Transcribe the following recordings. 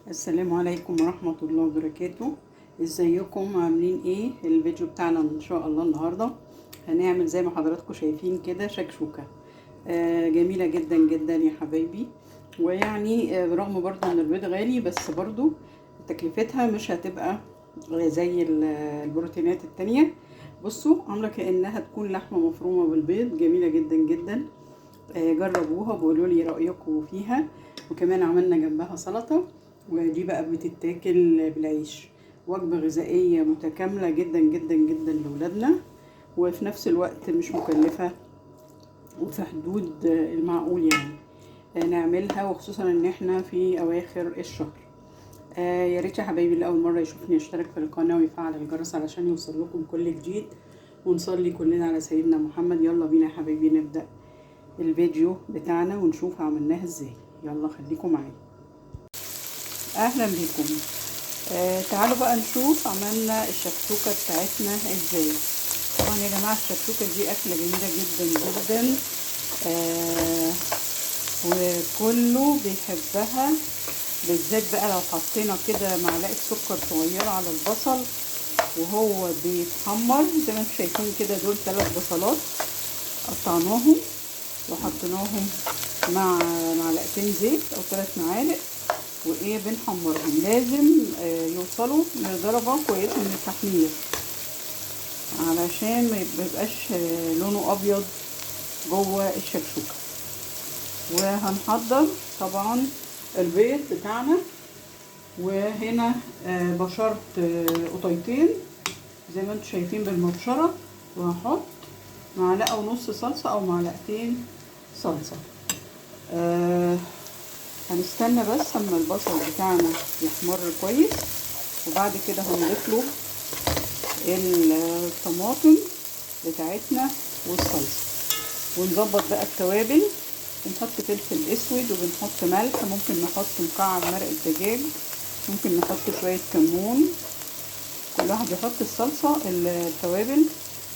السلام عليكم ورحمة الله وبركاته. ازيكم عاملين ايه؟ الفيديو بتاعنا ان شاء الله النهاردة هنعمل زي ما حضراتكم شايفين كده شكشوكة جميلة جدا جدا يا حبايبي. ويعني برغم برضو ان البيض غالي بس برضو تكلفتها مش هتبقى زي البروتينات التانية. بصوا عاملة كأنها تكون لحمة مفرومة بالبيض، جميلة جدا جدا. جربوها وقولوا لي رأيكم فيها. وكمان عملنا جنبها سلطة، ودي بقى بتتاكل بالعيش. وجبة غذائية متكاملة جدا جدا جدا لولادنا، وفي نفس الوقت مش مكلفة وفي حدود المعقول يعني نعملها، وخصوصا ان احنا في اواخر الشهر. يا ريت يا حبايبي اللي اول مرة يشوفني يشترك في القناة ويفعل الجرس علشان يوصل لكم كل جديد، ونصلي كلنا على سيدنا محمد. يلا بينا يا حبايبي نبدأ الفيديو بتاعنا ونشوف عملناها ازاي. يلا خليكم معايا. اهلا بكم. تعالوا بقى نشوف عملنا الشكشوكة بتاعتنا ازاي. طبعا يا جماعة الشكشوكة دي اكلة جميلة جدا جدا، وكله بيحبها، بالذات بقى لو حطينا كده معلقة سكر صغيرة على البصل وهو بيتحمر. زي ما انتم شايفين كده دول 3 بصلات قطعناهم وحطيناهم مع معلقتين زيت او 3 معالق، وايه بنحمرهم. لازم يوصلوا لدرجة كويسة من التحمير علشان ما يبقاش لونه ابيض جوه الشكشوكة. وهنحضر طبعا البيض بتاعنا، وهنا بشرت قطيتين زي ما انتم شايفين بالمبشرة، وهحط 1.5 معلقة صلصة او 2 معلقة صلصة. هنستنى بس اما البصل بتاعنا يحمر كويس، وبعد كده هنضيف له الطماطم بتاعتنا والصلصه، ونظبط بقى التوابل. بنحط فلفل اسود وبنحط ملح، ممكن نحط مكعب مرق الدجاج، ممكن نحط شويه كمون. كل واحد يحط الصلصه التوابل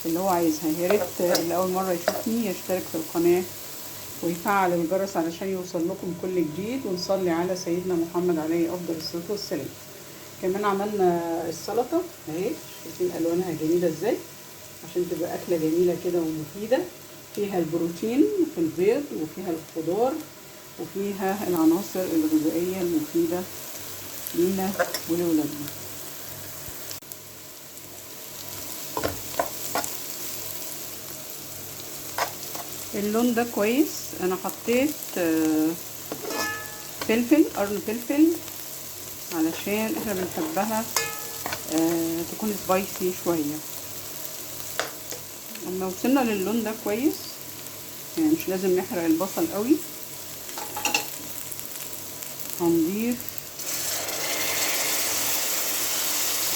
اللي هو عايزها. يا ريت اللي اول مره يشوفني يشترك في القناه ويفعل الجرس علشان يوصل لكم كل جديد، ونصلي على سيدنا محمد عليه افضل الصلاه والسلام. كمان عملنا السلطه اهي، شايفين الوانها جميله ازاي، عشان تبقى اكله جميله كده ومفيده، فيها البروتين في البيض وفيها الخضار وفيها العناصر الغذائيه المفيده لينا ولولادنا. اللون ده كويس. انا حطيت فلفل قرن فلفل علشان احنا بنحبها تكون سبايسي شويه. لما وصلنا للون ده كويس، يعني مش لازم نحرق البصل قوي، هنضيف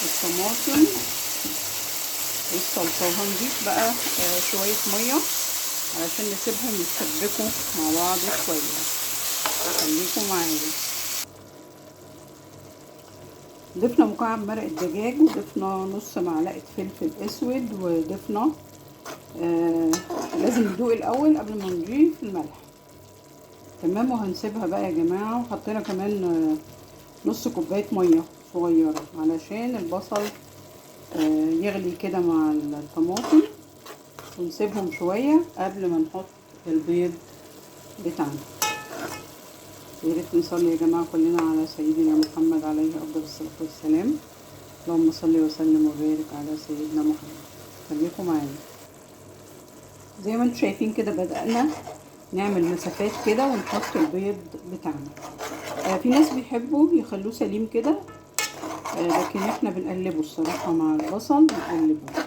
الطماطم والصلصه، وهنضيف بقى شويه ميه علشان نسيبهم يتسبكوا مع بعض شويه. خليكم معايا. ضفنا مكعب مرق الدجاج، وضفنا نص معلقه فلفل اسود، وضفنا لازم ندوق الاول قبل ما نضيف الملح. تمام. وهنسيبها بقى يا جماعه. وحطينا كمان نص كوبايه ميه صغيره علشان البصل يغلي كده مع الطماطم، ونسيبهم شويه قبل ما نحط البيض بتاعنا. يا ريت نصلي يا جماعه كلنا على سيدنا محمد عليه افضل الصلاه والسلام. اللهم صل وسلم وبارك على سيدنا محمد. خليكم معايا. زي ما انتم شايفين كده بدأنا نعمل مسافات كده ونحط البيض بتاعنا. في ناس بيحبوا يخلوه سليم كده، لكن احنا بنقلبه الصراحة مع البصل، بنقلبه.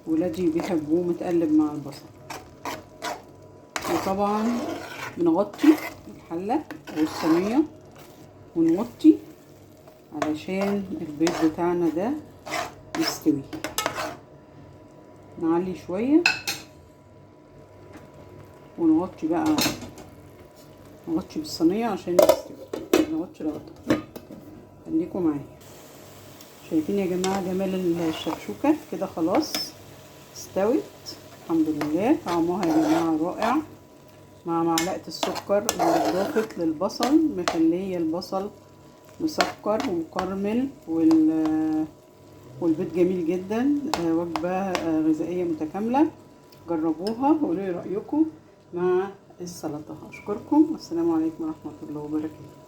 ولادي بيحبوه متقلب مع البصل. وطبعا بنغطي الحلة او الصينية ونغطي علشان البيض بتاعنا ده يستوي. نعلي شوية ونغطي بقى، نغطي بالصينية عشان يستوي. نغطي الغطا. خليكم معايا. شايفين يا جماعة جمال الشكشوكة كده؟ خلاص استوت الحمد لله. طعمها يا جماعة رائع، مع معلقة السكر اللي اضافت للبصل مخليه البصل مسكر ومكرمل والبيض جميل جدا. وجبة غذائية متكاملة، جربوها وقولوا لي رأيكم مع السلطة. أشكركم والسلام عليكم ورحمة الله وبركاته.